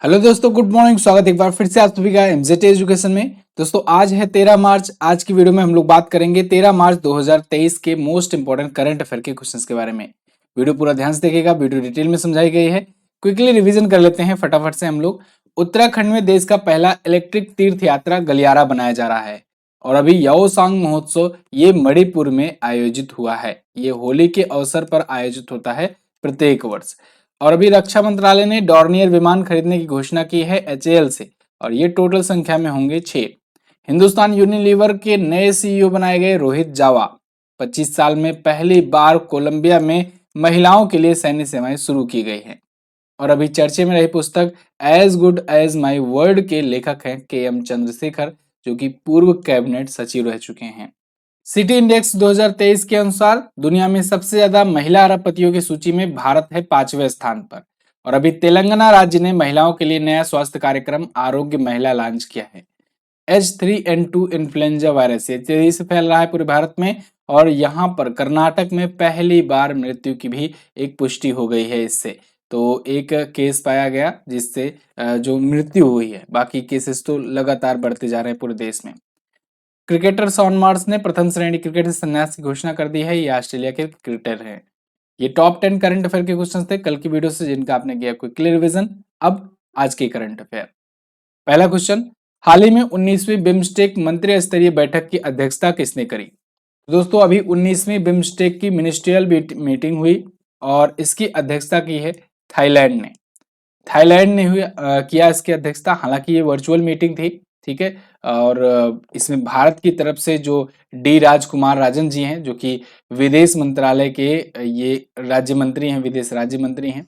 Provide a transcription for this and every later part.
Hello दोस्तों, good morning. स्वागत एक बार फिर से आप सभी का एमजेट एजुकेशन में। दोस्तों आज है 13 मार्च। आज की वीडियो में हम लोग बात करेंगे 13 मार्च 2023 के मोस्ट इंपोर्टेंट करंट अफेयर के क्वेश्चंस के बारे में। वीडियो पूरा ध्यान से देखिएगा, वीडियो डिटेल में समझाई गई है। क्विकली रिवीजन कर लेते हैं फटाफट से हम लोग। उत्तराखंड में देश का पहला इलेक्ट्रिक तीर्थ यात्रा गलियारा बनाया जा रहा है। और अभी याओसांग महोत्सव ये मणिपुर में आयोजित हुआ है। ये होली के अवसर पर आयोजित होता है प्रत्येक वर्ष। और अभी रक्षा मंत्रालय ने डॉर्नियर विमान खरीदने की घोषणा की है एचएएल से, और ये टोटल संख्या में होंगे 6। हिंदुस्तान यूनिलीवर के नए सीईओ बनाए गए रोहित जावा। 25 साल में पहली बार कोलंबिया में महिलाओं के लिए सैन्य सेवाएं शुरू की गई हैं। और अभी चर्चे में रही पुस्तक as good as my word के लेखक हैं के.एम. चंद्रशेखर, जो कि पूर्व कैबिनेट सचिव रह चुके हैं। सिटी इंडेक्स 2023 के अनुसार दुनिया में सबसे ज्यादा महिला अरबपतियों की सूची में भारत है 5वें स्थान पर। और अभी तेलंगाना राज्य ने महिलाओं के लिए नया स्वास्थ्य कार्यक्रम आरोग्य महिला लॉन्च किया है। H3N2 इन्फ्लुएंजा वायरस ये तेजी से फैल रहा है पूरे भारत में। और यहाँ पर कर्नाटक में पहली बार मृत्यु की भी एक पुष्टि हो गई है इससे। तो एक केस पाया गया जिससे जो मृत्यु हुई है, बाकी केसेस तो लगातार बढ़ते जा रहे हैं पूरे देश में। क्रिकेटर शॉन मार्श ने प्रथम श्रेणी क्रिकेट से संन्यास की घोषणा कर दी है। ये ऑस्ट्रेलिया के क्रिकेटर हैं। ये टॉप 10 करंट अफेयर के क्वेश्चन थे कल की वीडियो से, जिनका आपने किया क्विकली रिवीजन। अब आज के करंट अफेयर। पहला क्वेश्चन, हाल ही में 19वीं बिम्स्टेक मंत्री स्तरीय बैठक की अध्यक्षता किसने करी? दोस्तों अभी 19वीं बिम्स्टेक की मिनिस्ट्रियल मीटिंग हुई और इसकी अध्यक्षता की है थाईलैंड ने। थाईलैंड ने किया इसकी अध्यक्षता। हालांकि ये वर्चुअल मीटिंग थी, ठीक है। और इसमें भारत की तरफ से जो डी राजकुमार राजन जी हैं, जो कि विदेश मंत्रालय के ये राज्य मंत्री हैं, विदेश राज्य मंत्री हैं,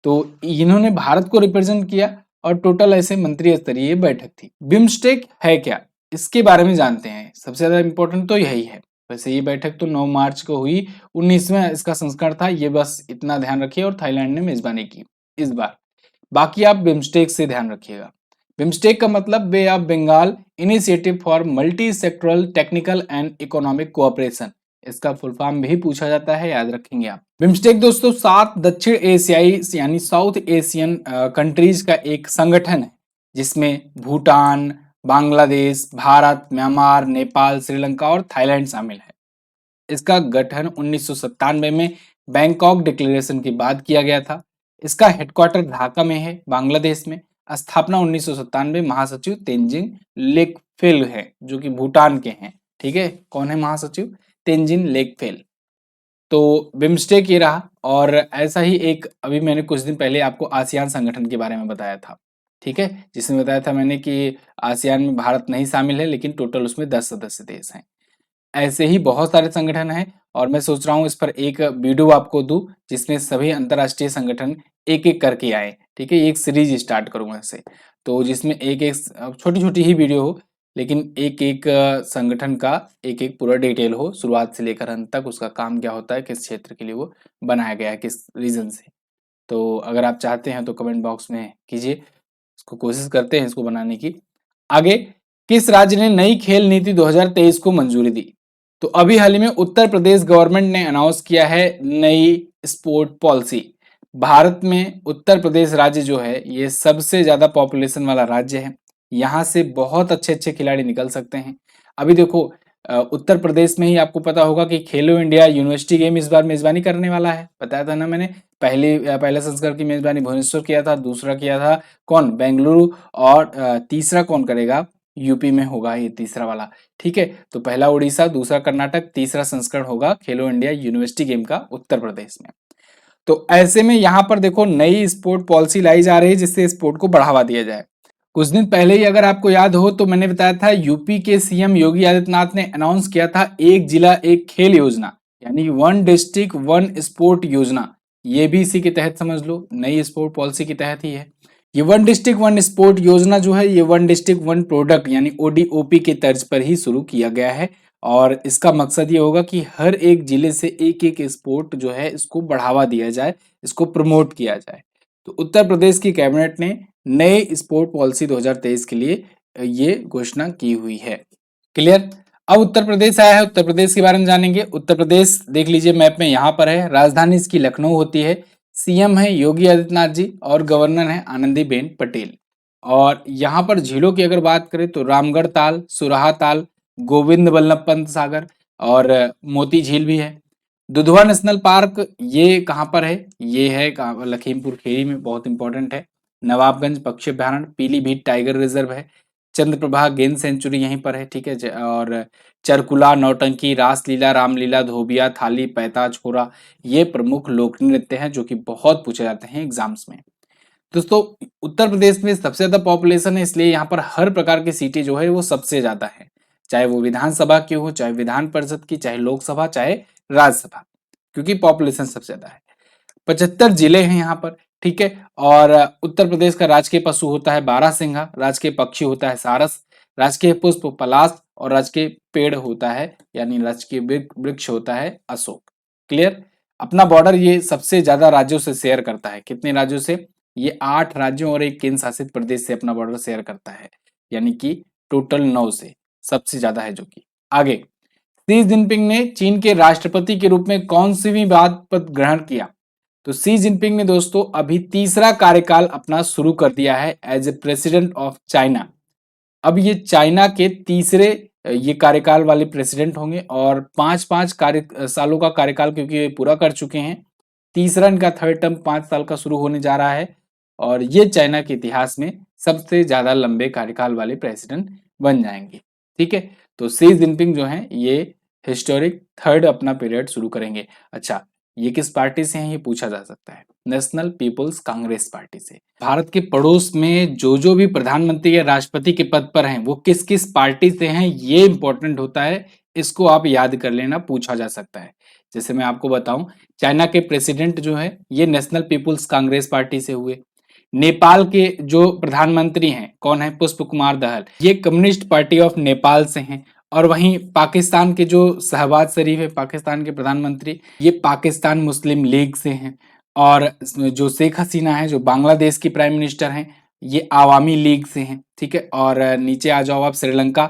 तो इन्होंने भारत को रिप्रेजेंट किया। और टोटल ऐसे मंत्री स्तरीय बैठक थी। बिम्स्टेक है क्या, इसके बारे में जानते हैं। सबसे ज्यादा इंपॉर्टेंट तो यही है। वैसे ये बैठक तो 9 मार्च को हुई, 19वां इसका संस्करण था, ये बस इतना ध्यान रखिए। और थाईलैंड ने मेजबानी की इस बार। बाकी आप बिम्स्टेक से ध्यान रखिएगा। बिम्स्टेक का मतलब Bay of Bengal initiative for multi sectoral technical and economic cooperation, इसका फुल फॉर्म भी पूछा जाता है, याद रखेंगे आप। बिम्स्टेक दोस्तों 7 दक्षिण एशियाई यानी साउथ एशियन कंट्रीज का एक संगठन है, जिसमें भूटान, बांग्लादेश, भारत, म्यांमार, नेपाल, श्रीलंका और थाईलैंड शामिल है। इसका गठन 1997 में बैंकॉक डिक्लेरेशन के बाद किया गया था। इसका हेडक्वार्टर ढाका में है, बांग्लादेश में। स्थापना 1997, महासचिव तेंजिंग लेकफेल है, जो कि भूटान के हैं। ठीक है, कौन है महासचिव? तेंजिन लेकफेल। तो बिम्स्टेक ये रहा। और ऐसा ही एक अभी मैंने कुछ दिन पहले आपको आसियान संगठन के बारे में बताया था, ठीक है, जिसमें बताया था मैंने कि आसियान में भारत नहीं शामिल है, लेकिन टोटल उसमें 10 सदस्य देश हैं। ऐसे ही बहुत सारे संगठन हैं और मैं सोच रहा हूँ इस पर एक वीडियो आपको दूं, जिसमें सभी अंतर्राष्ट्रीय संगठन एक एक करके आए। ठीक है, एक सीरीज स्टार्ट करूंगा इससे, तो जिसमें एक एक छोटी छोटी ही वीडियो हो, लेकिन एक एक संगठन का एक एक पूरा डिटेल हो, शुरुआत से लेकर अंत तक, उसका काम क्या होता है, किस क्षेत्र के लिए वो बनाया गया है, किस रीजन से। तो अगर आप चाहते हैं तो कमेंट बॉक्स में कीजिए, इसको कोशिश करते हैं इसको बनाने की। आगे, किस राज्य ने नई खेल नीति 2023 को मंजूरी दी? तो अभी हाल ही में उत्तर प्रदेश गवर्नमेंट ने अनाउंस किया है नई स्पोर्ट पॉलिसी। भारत में उत्तर प्रदेश राज्य जो है ये सबसे ज्यादा पॉपुलेशन वाला राज्य है। यहाँ से बहुत अच्छे अच्छे खिलाड़ी निकल सकते हैं। अभी देखो उत्तर प्रदेश में ही आपको पता होगा कि खेलो इंडिया यूनिवर्सिटी गेम इस बार मेजबानी करने वाला है। बताया था ना मैंने, पहले संस्करण की मेजबानी भुवनेश्वर किया था, दूसरा किया था कौन? बेंगलुरु। और तीसरा कौन करेगा? यूपी में होगा ये तीसरा वाला। ठीक है, तो पहला उड़ीसा, दूसरा कर्नाटक, तीसरा संस्करण होगा खेलो इंडिया यूनिवर्सिटी गेम का उत्तर प्रदेश में। तो ऐसे में यहाँ पर देखो नई स्पोर्ट पॉलिसी लाई जा रही है, जिससे स्पोर्ट को बढ़ावा दिया जाए। कुछ दिन पहले ही अगर आपको याद हो तो मैंने बताया था यूपी के सीएम योगी आदित्यनाथ ने अनाउंस किया था एक जिला एक खेल योजना, यानी वन डिस्ट्रिक्ट वन स्पोर्ट योजना। ये भी इसी के तहत समझ लो, नई स्पोर्ट पॉलिसी के तहत ही है। ये वन डिस्ट्रिक्ट वन स्पोर्ट योजना जो है ये वन डिस्ट्रिक्ट वन प्रोडक्ट यानी ओडीओपी के तर्ज पर ही शुरू किया गया है। और इसका मकसद ये होगा कि हर एक जिले से एक एक स्पोर्ट जो है इसको बढ़ावा दिया जाए, इसको प्रमोट किया जाए। तो उत्तर प्रदेश की कैबिनेट ने नए स्पोर्ट पॉलिसी 2023 के लिए ये घोषणा की हुई है। क्लियर? अब उत्तर प्रदेश आया है, उत्तर प्रदेश के बारे में जानेंगे। उत्तर प्रदेश देख लीजिए मैप में, यहाँ पर है, राजधानी इसकी लखनऊ होती है। सीएम है योगी आदित्यनाथ जी और गवर्नर है आनंदीबेन पटेल। और यहाँ पर झीलों की अगर बात करें तो रामगढ़ ताल, सुराहा ताल, गोविंद बल्लभ पंत सागर और मोती झील भी है। दुधवा नेशनल पार्क ये कहाँ पर है? ये है लखीमपुर खीरी में, बहुत इंपॉर्टेंट है। नवाबगंज पक्षी अभ्यारण्य, पीलीभीत टाइगर रिजर्व है, चंद्रप्रभा गेंद सेंचुरी यहीं पर है, ठीक है। और चरकुला, नौटंकी, रासलीला, रामलीला, धोबिया, थाली, पैता, छोरा, ये प्रमुख लोक नृत्य हैं जो कि बहुत पूछे जाते हैं एग्जाम्स में। दोस्तों उत्तर प्रदेश में सबसे ज्यादा पॉपुलेशन है, इसलिए यहाँ पर हर प्रकार की सीटें जो है वो सबसे ज्यादा है, चाहे वो विधानसभा की हो, चाहे विधान परिषद की, चाहे लोकसभा, चाहे राज्यसभा, क्योंकि पॉपुलेशन सबसे ज्यादा है। 75 जिले हैं यहाँ पर, ठीक है। और उत्तर प्रदेश का राजकीय पशु होता है बारहसिंघा, राजकीय पक्षी होता है सारस, राजकीय पुष्प पलाश और राजकीय पेड़ होता है यानी राजकीय वृक्ष होता है अशोक। क्लियर। अपना बॉर्डर ये सबसे ज्यादा राज्यों से शेयर करता है। कितने राज्यों से? ये 8 राज्यों और एक केंद्र शासित प्रदेश से अपना बॉर्डर शेयर करता है, यानी कि टोटल 9 से सबसे ज्यादा है जो कि। आगे, शी जिनपिंग ने चीन के राष्ट्रपति के रूप में कौन सी बात पद ग्रहण किया? तो शी जिनपिंग ने दोस्तों अभी तीसरा कार्यकाल अपना शुरू कर दिया है as a president of China. अब ये चाइना के तीसरे ये कार्यकाल वाले प्रेसिडेंट होंगे और 5-5 सालों का कार्यकाल क्योंकि ये पूरा कर चुके हैं, तीसरा इनका थर्ड टर्म 5 साल का शुरू होने जा रहा है और ये चाइना के इतिहास में सबसे ज्यादा लंबे कार्यकाल वाले प्रेसिडेंट बन जाएंगे, ठीक है। तो शी जिनपिंग जो है ये हिस्टोरिक थर्ड अपना पीरियड शुरू करेंगे। अच्छा, ये किस पार्टी से हैं ये पूछा जा सकता है। नेशनल पीपुल्स कांग्रेस पार्टी से। भारत के पड़ोस में जो भी प्रधानमंत्री या राष्ट्रपति के पद पर हैं वो किस किस पार्टी से हैं ये इंपॉर्टेंट होता है, इसको आप याद कर लेना, पूछा जा सकता है। जैसे मैं आपको बताऊं, चाइना के प्रेसिडेंट जो है ये नेशनल पीपुल्स कांग्रेस पार्टी से हुए। नेपाल के जो प्रधानमंत्री हैं कौन है? पुष्प कुमार दहल, ये कम्युनिस्ट पार्टी ऑफ नेपाल से हैं। और वहीं पाकिस्तान के जो शहबाज शरीफ है पाकिस्तान के प्रधानमंत्री, ये पाकिस्तान मुस्लिम लीग से हैं। और जो शेख हसीना है जो बांग्लादेश की प्राइम मिनिस्टर हैं, ये आवामी लीग से हैं, ठीक है। और नीचे आ जाओ आप श्रीलंका।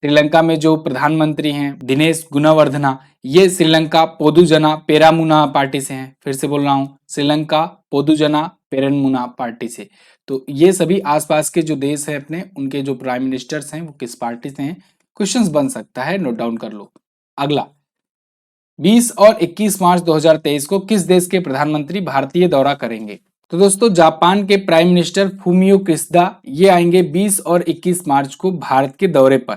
श्रीलंका में जो प्रधानमंत्री हैं दिनेश गुणवर्धना, ये श्रीलंका पोदुजना पेरामुना पार्टी से हैं। फिर से बोल रहा हूँ, श्रीलंका पोदुजना पेरनमुना पार्टी से। तो ये सभी आसपास के जो देश हैं अपने, उनके जो प्राइम मिनिस्टर्स हैं वो किस पार्टी से हैं, क्वेश्चंस बन सकता है, नोट डाउन कर लो। अगला, 20 और 21 मार्च 2023 को किस देश के प्रधानमंत्री भारतीय दौरा करेंगे? तो दोस्तों जापान के प्राइम मिनिस्टर फूमियो किशिदा ये आएंगे 20 और 21 मार्च को भारत के दौरे पर।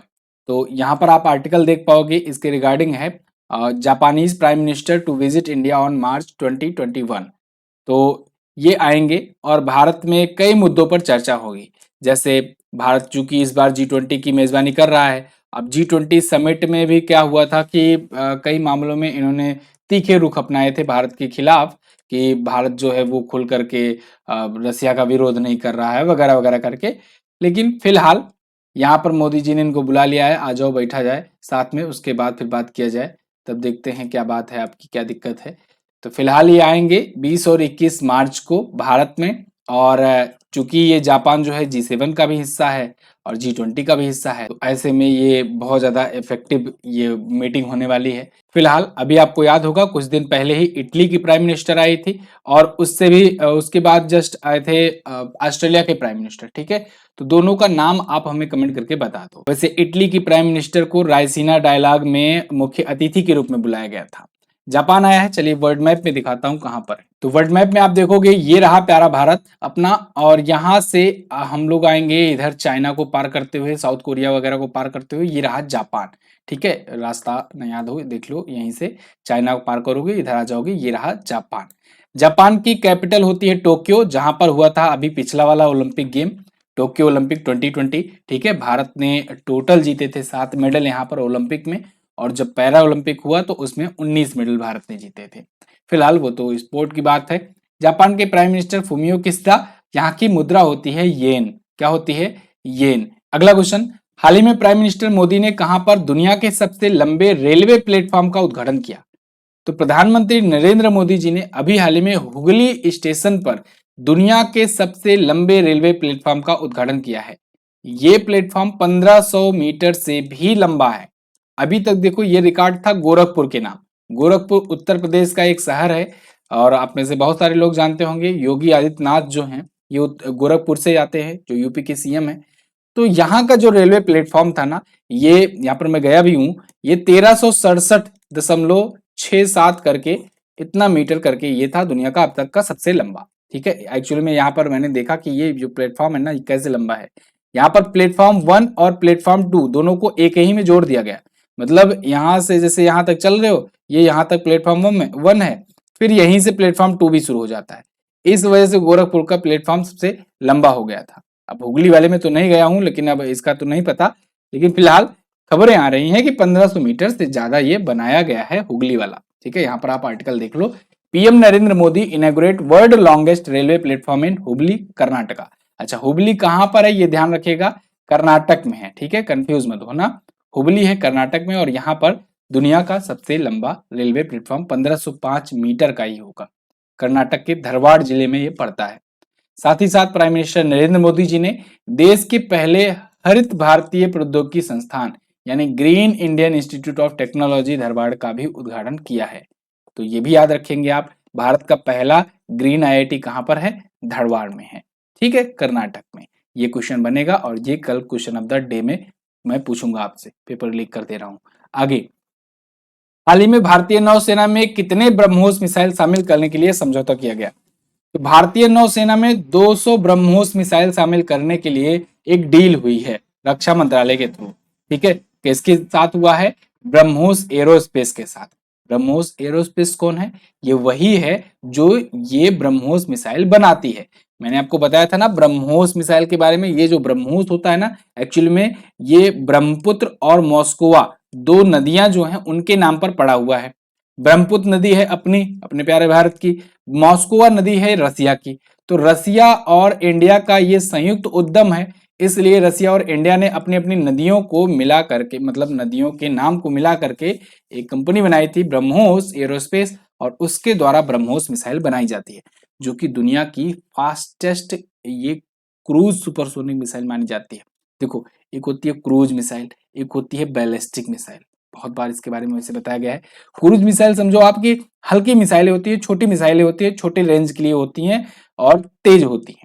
तो यहाँ पर आप आर्टिकल देख पाओगे, इसके रिगार्डिंग है Japanese prime minister to visit India on March 2021। तो ये आएंगे और भारत में कई मुद्दों पर चर्चा होगी। जैसे भारत चूंकि इस बार G20 की मेजबानी कर रहा है, अब G20 समिट में भी क्या हुआ था कि कई मामलों में इन्होंने तीखे रुख अपनाए थे भारत के खिलाफ, कि भारत जो है वो खुल करके रसिया का विरोध नहीं कर रहा है वगैरह वगैरह करके। लेकिन फिलहाल यहाँ पर मोदी जी ने इनको बुला लिया है, आ जाओ बैठा जाए साथ में, उसके बाद फिर बात किया जाए, तब देखते हैं क्या बात है, आपकी क्या दिक्कत है। तो फिलहाल ये आएंगे 20 और 21 मार्च को भारत में। और चूंकि ये जापान जो है G7 का भी हिस्सा है और G20 का भी हिस्सा है, तो ऐसे में ये बहुत ज्यादा इफेक्टिव ये मीटिंग होने वाली है। फिलहाल अभी आपको याद होगा कुछ दिन पहले ही इटली की प्राइम मिनिस्टर आई थी और उससे भी उसके बाद जस्ट आए थे ऑस्ट्रेलिया के प्राइम मिनिस्टर, ठीक है। तो दोनों का नाम आप हमें कमेंट करके बता दो। वैसे इटली की प्राइम मिनिस्टर को रायसीना डायलॉग में मुख्य अतिथि के रूप में बुलाया गया था। जापान आया है, चलिए वर्ल्ड मैप में दिखाता हूं कहां पर है। तो वर्ल्ड मैप में आप देखोगे ये रहा प्यारा भारत अपना, और यहां से हम लोग आएंगे इधर चाइना को पार करते हुए, साउथ कोरिया वगैरह को पार करते हुए, ये रहा जापान, ठीक है। रास्ता न याद हो देख लो, यहीं से चाइना को पार करोगे इधर आ जाओगे, ये रहा जापान। जापान की कैपिटल होती है टोक्यो, जहां पर हुआ था अभी पिछला वाला ओलंपिक गेम, टोक्यो ओलंपिक 2020, ठीक है। भारत ने टोटल जीते थे 7 मेडल यहाँ पर ओलंपिक में, और जब पैरा ओलंपिक हुआ तो उसमें 19 मेडल भारत ने जीते थे। फिलहाल वो तो स्पोर्ट की बात है। जापान के प्राइम मिनिस्टर फूमियो किशिदा, यहाँ की मुद्रा होती है येन। क्या होती है? येन। अगला क्वेश्चन, हाल ही में प्राइम मिनिस्टर मोदी ने कहां पर दुनिया के सबसे लंबे रेलवे प्लेटफॉर्म का उद्घाटन किया? तो प्रधानमंत्री नरेंद्र मोदी जी ने अभी हाल ही में हुगली स्टेशन पर दुनिया के सबसे लंबे रेलवे प्लेटफॉर्म का उद्घाटन किया है। ये प्लेटफॉर्म 1500 मीटर से भी लंबा है। अभी तक देखो ये रिकॉर्ड था गोरखपुर के नाम। गोरखपुर उत्तर प्रदेश का एक शहर है और आप में से बहुत सारे लोग जानते होंगे योगी आदित्यनाथ जो हैं ये गोरखपुर से आते हैं, जो यूपी के सीएम है। तो यहाँ का जो रेलवे प्लेटफॉर्म था ना, ये यहाँ पर मैं गया भी हूँ, ये 1367.67 करके इतना मीटर करके ये था दुनिया का अब तक का सबसे लंबा। ठीक है, एक्चुअली में यहाँ पर मैंने देखा कि ये जो प्लेटफॉर्म है ना, ये कैसे लंबा है। यहाँ पर प्लेटफॉर्म 1 और प्लेटफॉर्म 2 दोनों को एक ही में जोड़ दिया गया। मतलब यहाँ से जैसे यहाँ तक चल रहे हो, ये यहाँ तक प्लेटफॉर्म 1 है, फिर यहीं से प्लेटफॉर्म 2 भी शुरू हो जाता है। इस वजह से गोरखपुर का प्लेटफॉर्म सबसे लंबा हो गया था। अब हुगली वाले में तो नहीं गया हूं, लेकिन अब इसका तो नहीं पता, लेकिन फिलहाल खबरें आ रही हैं कि 1500 मीटर से ज्यादा ये बनाया गया है हुगली वाला। ठीक है, यहाँ पर आप आर्टिकल देख लो, PM Narendra Modi inaugurate world longest railway platform in Hubli Karnataka. अच्छा, हुबली कहां पर है ये ध्यान रखिएगा, कर्नाटक में है। ठीक है, कंफ्यूज मत होना, हुबली है कर्नाटक में, और यहाँ पर दुनिया का सबसे लंबा रेलवे प्लेटफॉर्म 1505 मीटर का ही होगा। कर्नाटक के धारवाड़ जिले में ये पड़ता है। साथ ही साथ प्राइम मिनिस्टर नरेंद्र मोदी जी ने देश के पहले हरित भारतीय प्रौद्योगिकी संस्थान यानी green Indian institute of technology Dharwad का भी उद्घाटन किया है। तो ये भी याद रखेंगे आप, भारत का पहला ग्रीन आईआईटी कहां पर है, धारवाड़ में है। ठीक है, कर्नाटक में। ये क्वेश्चन बनेगा और ये कल क्वेश्चन ऑफ द डे में मैं पूछूंगा आपसे, पेपर लीक कर दे रहा हूं। आगे, हाल ही में भारतीय नौसेना में कितने ब्रह्मोस मिसाइल शामिल करने के लिए समझौता किया गया। तो भारतीय नौसेना में 200 ब्रह्मोस मिसाइल शामिल करने के लिए एक डील हुई है रक्षा मंत्रालय के थ्रू। ठीक है, किसके साथ हुआ है, ब्रह्मोस एरोस्पेस के साथ। ब्रह्मोस एरोस्पेस कौन है, ये वही है जो ये ब्रह्मोस मिसाइल बनाती है। मैंने आपको बताया था ना ब्रह्मोस मिसाइल के बारे में। ये जो ब्रह्मोस होता है ना, एक्चुअली में ये ब्रह्मपुत्र और मॉस्कोवा दो नदियां जो हैं उनके नाम पर पड़ा हुआ है। ब्रह्मपुत्र नदी है अपने प्यारे भारत की, मॉस्कोवा नदी है रसिया की। तो रसिया और इंडिया का ये संयुक्त उद्यम है, इसलिए रसिया और इंडिया ने अपनी अपनी नदियों को मिला करके, मतलब नदियों के नाम को मिला करके एक कंपनी बनाई थी ब्रह्मोस एरोस्पेस, और उसके द्वारा ब्रह्मोस मिसाइल बनाई जाती है, जो कि दुनिया की फास्टेस्ट ये क्रूज सुपरसोनिक मिसाइल मानी जाती है। देखो, एक होती है क्रूज मिसाइल, एक होती है बैलिस्टिक मिसाइल। बहुत बार इसके बारे में वैसे बताया गया है। क्रूज मिसाइल समझो आपकी हल्की मिसाइलें होती है, छोटी मिसाइलें होती है, छोटे रेंज के लिए होती हैं और तेज होती हैं।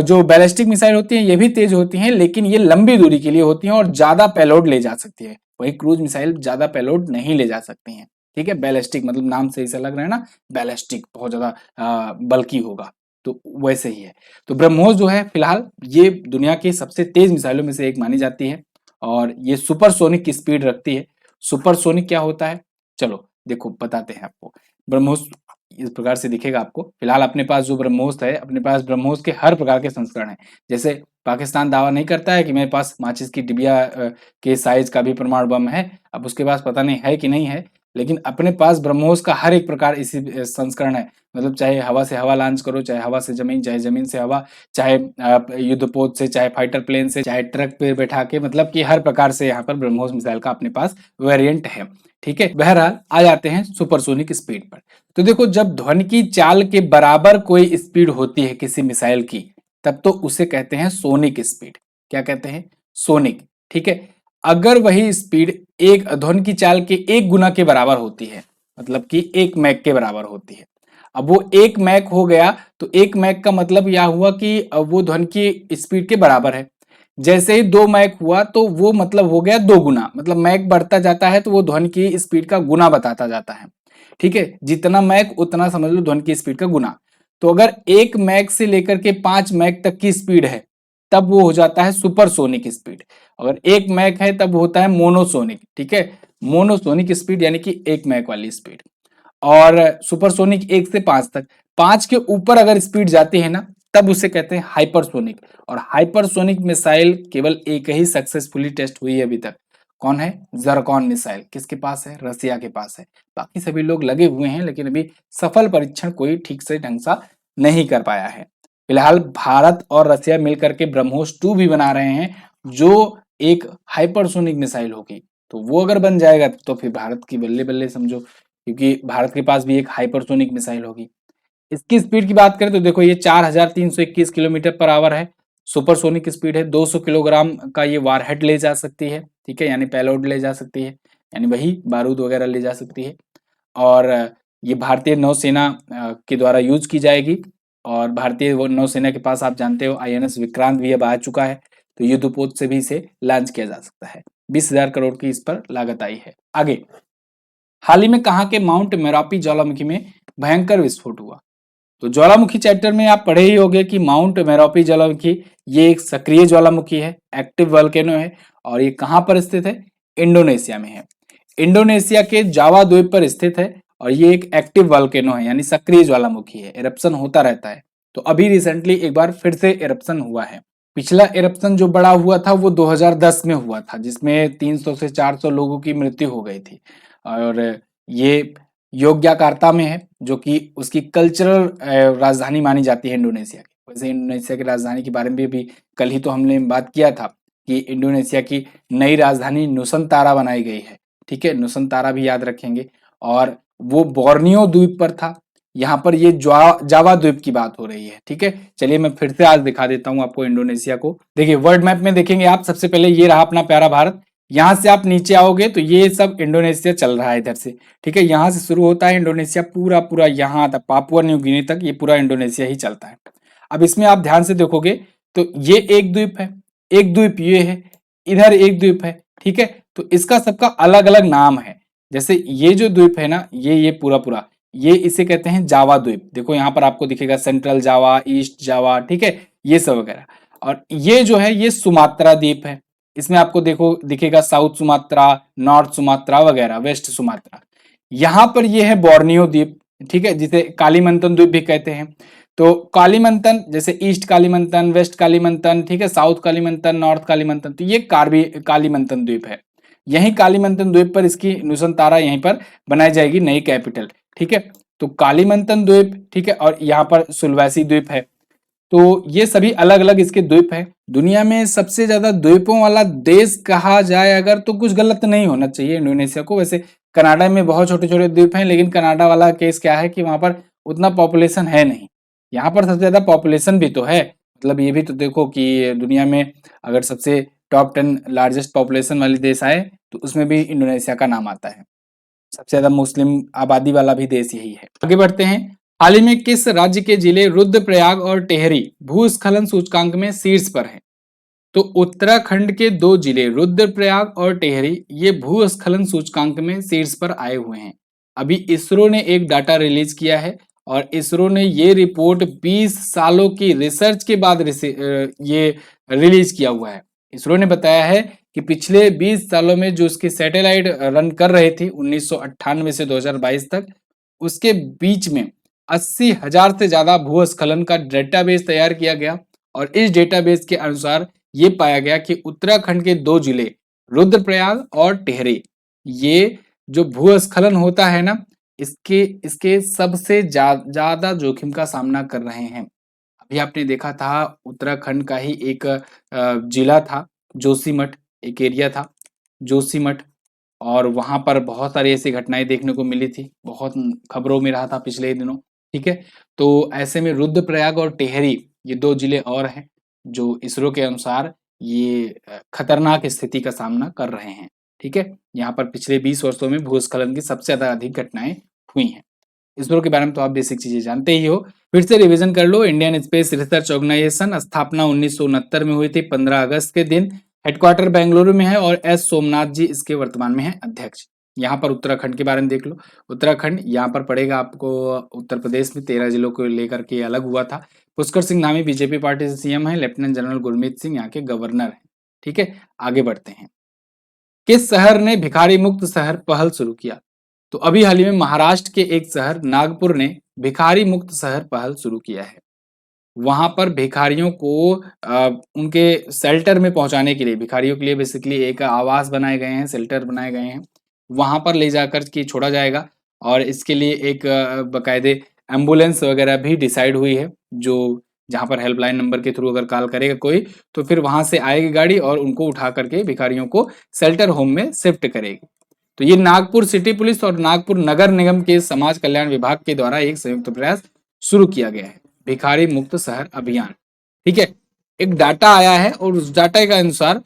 जो बैलिस्टिक मिसाइल होती हैं ये भी तेज होती हैं, लेकिन ये लंबी दूरी के लिए होती हैं और ज्यादा पेलोड ले जा सकती है। वही क्रूज मिसाइल ज्यादा पेलोड नहीं ले जा सकती हैं। ठीक है, बैलिस्टिक मतलब नाम से ऐसा लग रहा है ना, बैलिस्टिक बहुत ज्यादा बल्कि होगा, तो वैसे ही है। तो ब्रह्मोस जो है फिलहाल ये दुनिया की सबसे तेज मिसाइलों में से एक मानी जाती है, और ये सुपरसोनिक की स्पीड रखती है। सुपरसोनिक क्या होता है, चलो देखो बताते हैं आपको। ब्रह्मोस इस प्रकार से दिखेगा आपको। फिलहाल अपने पास जो ब्रह्मोस है, अपने पास ब्रह्मोस के हर प्रकार के संस्करण हैं। जैसे पाकिस्तान दावा नहीं करता है कि मेरे पास माचिस की डिबिया के साइज का भी परमाणु बम है, अब उसके पास पता नहीं है कि नहीं है, लेकिन अपने पास ब्रह्मोस का हर एक प्रकार इसी संस्करण है। मतलब चाहे हवा से हवा लॉन्च करो, चाहे हवा से जमीन, चाहे जमीन से हवा, चाहे युद्धपोत से, चाहे फाइटर प्लेन से, चाहे ट्रक पे बैठा के, मतलब कि हर प्रकार से यहाँ पर ब्रह्मोस मिसाइल का अपने पास वेरिएंट है। ठीक है, बहरहाल आ जाते हैं सुपरसोनिक स्पीड पर। तो देखो, जब ध्वनि की चाल के बराबर कोई स्पीड होती है किसी मिसाइल की, तब तो उसे कहते हैं सोनिक स्पीड। क्या कहते हैं, सोनिक। ठीक है, अगर वही स्पीड एक ध्वनि की चाल के 1 गुना के बराबर होती है, मतलब कि 1 मैक के बराबर होती है। अब वो 1 मैक हो गया, तो 1 मैक का मतलब यह हुआ कि वो ध्वनि की स्पीड के बराबर है। जैसे ही 2 मैक हुआ तो वो मतलब हो गया 2 गुना, मतलब मैक बढ़ता जाता है तो वो ध्वनि की स्पीड का गुना बताता जाता है। ठीक है, जितना मैक उतना समझ लो ध्वनि की स्पीड का गुना। तो अगर 1 मैक से लेकर के 5 मैक तक की स्पीड है, तब वो हो जाता है सुपरसोनिक स्पीड। अगर 1 मैक है तब होता है मोनोसोनिक। ठीक है, मोनोसोनिक स्पीड यानी कि 1 मैक वाली स्पीड। और सुपरसोनिक 1 से 5 तक, 5 के ऊपर अगर स्पीड जाती है ना, तब उसे कहते हैं हाइपरसोनिक। और हाइपरसोनिक मिसाइल केवल एक ही सक्सेसफुली टेस्ट हुई है अभी तक। कौन है, ज़रकॉन मिसाइल। किसके पास है, रसिया के पास है। बाकी सभी लोग लगे हुए हैं, लेकिन अभी सफल परीक्षण कोई ठीक से ढंग सा नहीं कर पाया है। फिलहाल भारत और रसिया मिलकर के ब्रह्मोस 2 भी बना रहे हैं, जो एक हाइपरसोनिक मिसाइल होगी। तो वो अगर बन जाएगा तो फिर भारत की बल्ले बल्ले समझो, क्योंकि भारत के पास भी एक हाइपरसोनिक मिसाइल होगी। इसकी स्पीड की बात करें तो देखो, ये 4321 किलोमीटर पर आवर है। सुपरसोनिक स्पीड है। 200 किलोग्राम का ये वारहेड ले जा सकती है। ठीक है, यानी पेलोड ले जा सकती है, यानी वही बारूद वगैरह ले जा सकती है। और ये भारतीय नौसेना के द्वारा यूज की जाएगी और भारतीय नौसेना के पास आप जानते हो INS विक्रांत भी अब आ चुका है, तो युद्धपोत से भी इसे लॉन्च किया जा सकता है। 20,000 करोड़ की इस पर लागत आई है। आगे, हाल ही में कहाँ के माउंट मेरापी ज्वालामुखी में भयंकर विस्फोट हुआ? तो ज्वालामुखी चैप्टर में आप पढ़े ही होंगे कि माउंट मेरापी ज्वालामुखी ये एक सक्रिय ज्वालामुखी है, एक्टिव वोल्केनो है, और ये कहाँ पर स्थित है? इंडोनेशिया में है। इंडोनेशिया के जावा द्वीप पर स्थित है और ये एक एक्टिव वोल्केनो है, यानी सक्रिय ज्वालामुखी है, इरप्शन होता रहता है। तो अभी रिसेंटली एक बार फिर से इरप्शन हुआ है। पिछला इरप्शन जो बड़ा हुआ था वो 2010 में हुआ था, जिसमें 300 से 400 लोगों की मृत्यु हो गई थी, और ये योग्याकार्ता में है, जो कि उसकी कल्चरल राजधानी मानी जाती है इंडोनेशिया की। वैसे इंडोनेशिया की राजधानी के बारे में भी कल ही तो हमने बात किया था कि इंडोनेशिया की नई राजधानी नुसंतारा बनाई गई है। ठीक है, नुसंतारा भी याद रखेंगे। और वो बोर्नियो द्वीप पर था, यहाँ पर ये जावा द्वीप की बात हो रही है। ठीक है, चलिए मैं फिर से आज दिखा देता हूँ आपको इंडोनेशिया को। देखिए वर्ल्ड मैप में देखेंगे आप, सबसे पहले ये रहा अपना प्यारा भारत। यहाँ से आप नीचे आओगे तो ये सब इंडोनेशिया चल रहा है इधर से। ठीक है, यहाँ से शुरू होता है इंडोनेशिया, पूरा पूरा यहाँ तक पापुआ न्यू गिनी तक ये पूरा इंडोनेशिया ही चलता है। अब इसमें आप ध्यान से देखोगे तो ये एक द्वीप है, एक द्वीप ये है, इधर एक द्वीप है। ठीक है, तो इसका सबका अलग अलग नाम है। जैसे ये जो द्वीप है ना, ये पूरा पूरा ये इसे कहते हैं जावा द्वीप। देखो यहाँ पर आपको दिखेगा सेंट्रल जावा, ईस्ट जावा, ठीक है, ये सब वगैरह। और ये जो है ये सुमात्रा द्वीप है, इसमें आपको देखो दिखेगा साउथ सुमात्रा, नॉर्थ सुमात्रा वगैरह, वेस्ट सुमात्रा। यहाँ पर ये है बोर्नियो द्वीप, ठीक है, जिसे कालीमंतन द्वीप भी कहते हैं। तो कालीमंतन जैसे ईस्ट कालीमंतन, वेस्ट कालीमंतन, ठीक है, साउथ कालीमंतन, नॉर्थ कालीमंतन, तो ये कालीमंतन द्वीप है। यही कालीमंतन द्वीप पर इसकी नुसंतारा यहीं पर बनाई जाएगी, नई कैपिटल। ठीक है, तो कालीमंतन द्वीप, ठीक है, और यहाँ पर सुलवेसी द्वीप है। तो ये सभी अलग अलग इसके द्वीप हैं। दुनिया में सबसे ज्यादा द्वीपों वाला देश कहा जाए अगर, तो कुछ गलत नहीं होना चाहिए इंडोनेशिया को। वैसे कनाडा में बहुत छोटे छोटे द्वीप हैं, लेकिन कनाडा वाला केस क्या है कि वहां पर उतना पॉपुलेशन है नहीं। यहाँ पर सबसे ज्यादा पॉपुलेशन भी तो है, मतलब ये भी तो देखो कि दुनिया में अगर सबसे टॉप 10 लार्जेस्ट पॉपुलेशन वाले देश आए तो उसमें भी इंडोनेशिया का नाम आता है। सबसे ज्यादा मुस्लिम आबादी वाला भी देश यही है। आगे बढ़ते हैं। हाल ही में किस राज्य के जिले रुद्रप्रयाग और टेहरी भूस्खलन सूचकांक में शीर्ष पर हैं? तो उत्तराखंड के दो जिले रुद्रप्रयाग और टेहरी ये भूस्खलन सूचकांक में शीर्ष पर आए हुए हैं। अभी इसरो ने एक डाटा रिलीज किया है और इसरो ने ये रिपोर्ट 20 सालों की रिसर्च के बाद ये रिलीज किया हुआ है। इसरो ने बताया है कि पिछले 20 सालों में जो उसके सैटेलाइट रन कर रहे थे 1998 से 2022 तक, उसके बीच में 80,000 से ज्यादा भूस्खलन का डेटाबेस तैयार किया गया और इस डेटाबेस के अनुसार ये पाया गया कि उत्तराखंड के दो जिले रुद्रप्रयाग और टिहरी, ये जो भूस्खलन होता है ना, इसके इसके सबसे ज्यादा जोखिम का सामना कर रहे हैं। अभी आपने देखा था उत्तराखंड का ही एक जिला था जोशीमठ, एक एरिया था जोशीमठ, और वहां पर बहुत सारी ऐसी घटनाएं देखने को मिली थी, बहुत खबरों में रहा था पिछले दिनों। ठीक है, तो ऐसे में रुद्रप्रयाग और टिहरी ये दो जिले और हैं जो इसरो के अनुसार ये खतरनाक स्थिति का सामना कर रहे हैं। ठीक है, यहाँ पर पिछले 20 वर्षों में भूस्खलन की सबसे ज्यादा अधिक घटनाएं हुई हैं। इसरो के बारे में तो आप बेसिक चीजें जानते ही हो, फिर से रिवीजन कर लो। इंडियन स्पेस रिसर्च ऑर्गेनाइजेशन स्थापना 1969 में हुई थी 15 अगस्त के दिन। हेडक्वार्टर बेंगलुरु में है और एस सोमनाथ जी इसके वर्तमान में है अध्यक्ष। यहाँ पर उत्तराखंड के बारे में देख लो। उत्तराखंड यहाँ पर पड़ेगा आपको उत्तर प्रदेश में 13 जिलों को लेकर के अलग हुआ था। पुष्कर सिंह धामी बीजेपी पार्टी से सीएम है। लेफ्टिनेंट जनरल गुरमीत सिंह यहाँ के गवर्नर है। ठीक है, आगे बढ़ते हैं। किस शहर ने भिखारी मुक्त शहर पहल शुरू किया? तो अभी हाल ही में महाराष्ट्र के एक शहर नागपुर ने भिखारी मुक्त शहर पहल शुरू किया है। वहां पर भिखारियों को उनके शेल्टर में पहुंचाने के लिए, भिखारियों के लिए बेसिकली एक आवास बनाए गए हैं, शेल्टर बनाए गए हैं, वहां पर ले जाकर के छोड़ा जाएगा। और इसके लिए एक बकायदे एम्बुलेंस वगैरह भी डिसाइड हुई है, जो जहां पर हेल्पलाइन नंबर के थ्रू अगर कॉल करेगा कोई तो फिर वहां से आएगी गाड़ी और उनको उठा करके भिखारियों को शेल्टर होम में शिफ्ट करेगी। तो ये नागपुर सिटी पुलिस और नागपुर नगर निगम के समाज कल्याण विभाग के द्वारा एक संयुक्त प्रयास शुरू किया गया है, भिखारी मुक्त शहर अभियान। ठीक है, एक डाटा आया है और उस डाटा के अनुसार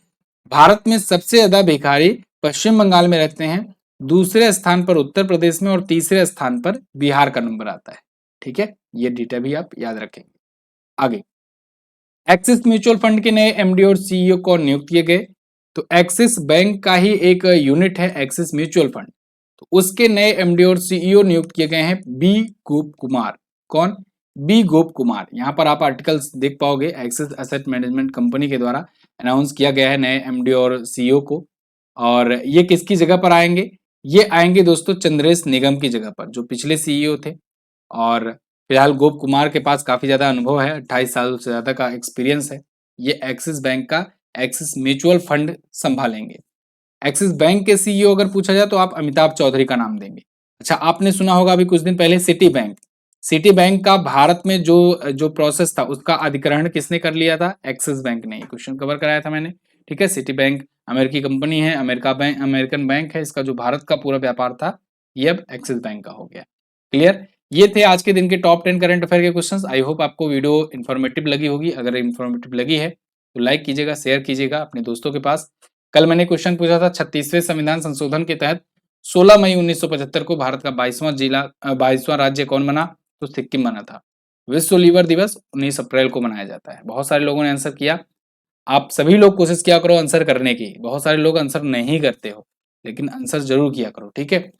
भारत में सबसे ज्यादा भिखारी पश्चिम बंगाल में रहते हैं, दूसरे स्थान पर उत्तर प्रदेश में और तीसरे स्थान पर बिहार का नंबर आता है। ठीक है, ये डेटा भी आप याद रखेंगे। आगे, एक्सिस म्यूचुअल फंड के नए एमडी और सीईओ कौन नियुक्त किए गए? तो एक्सिस बैंक का ही एक यूनिट है एक्सिस म्यूचुअल फंड, तो उसके नए एमडी और सीईओ नियुक्त किए गए हैं बी गोप कुमार। कौन? बी गोप कुमार। यहाँ पर आप आर्टिकल्स देख पाओगे, एक्सिस एसेट मैनेजमेंट कंपनी के द्वारा अनाउंस किया गया है नए एमडी और सीईओ को। और ये किसकी जगह पर आएंगे? ये आएंगे दोस्तों चंद्रेश निगम की जगह पर, जो पिछले सीईओ थे। और फिलहाल गोप कुमार के पास काफी ज्यादा अनुभव है, 28 साल से ज्यादा का एक्सपीरियंस है। ये एक्सिस बैंक का एक्सिस म्यूचुअल फंड संभालेंगे। एक्सिस बैंक के सीईओ अगर पूछा जाए तो आप अमिताभ चौधरी का नाम देंगे। अच्छा, आपने सुना होगा अभी कुछ दिन पहले सिटी बैंक। सिटी बैंक का भारत में जो जो प्रोसेस था उसका अधिग्रहण किसने कर लिया था? एक्सिस बैंक ने। क्वेश्चन कवर कराया था मैंने। ठीक है, सिटी बैंक अमेरिकी कंपनी है, अमेरिकन बैंक है। इसका जो भारत का पूरा व्यापार था ये अब एक्सिस बैंक का हो गया। क्लियर? ये थे आज के दिन के टॉप 10 करंट अफेयर के क्वेश्चंस। आई होप आपको वीडियो इन्फॉर्मेटिव लगी होगी। अगर इन्फॉर्मेटिव लगी है तो लाइक कीजिएगा, शेयर कीजिएगा अपने दोस्तों के पास। कल मैंने क्वेश्चन पूछा था 36वें संविधान संशोधन के तहत 16 मई 1975 को भारत का 22वां राज्य कौन बना? तो सिक्किम बना था। विश्व लीवर दिवस 19 अप्रैल को मनाया जाता है। बहुत सारे लोगों ने आंसर किया। आप सभी लोग कोशिश किया करो आंसर करने की। बहुत सारे लोग आंसर नहीं करते हो, लेकिन आंसर जरूर किया करो। ठीक है,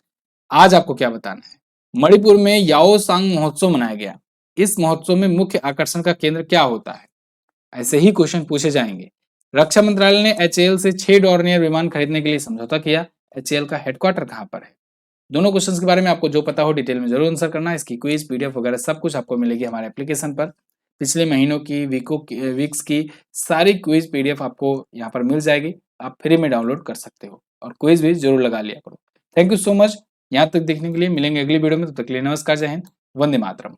आज आपको क्या बताना है? मणिपुर में याओ सांग महोत्सव मनाया गया। इस महोत्सव में मुख्य आकर्षण का केंद्र क्या होता है? ऐसे ही क्वेश्चन पूछे जाएंगे। रक्षा मंत्रालय ने एचएएल से 6 डॉर्नियर विमान खरीदने के लिए समझौता किया। एचएएल का हेडक्वार्टर कहां पर है? दोनों क्वेश्चंस के बारे में आपको जो पता हो डिटेल में जरूर आंसर करना है। इसकी क्विज पीडीएफ वगैरह सब कुछ आपको मिलेगी हमारे एप्लीकेशन पर। पिछले महीनों की वीक्स की सारी क्विज पीडीएफ आपको यहाँ पर मिल जाएगी। आप फ्री में डाउनलोड कर सकते हो और क्विज भी जरूर लगा लिया करो। थैंक यू सो मच यहाँ तक देखने के लिए। मिलेंगे अगली वीडियो में, तब तक के लिए नमस्कार, जय हिंद, वंदे मातरम।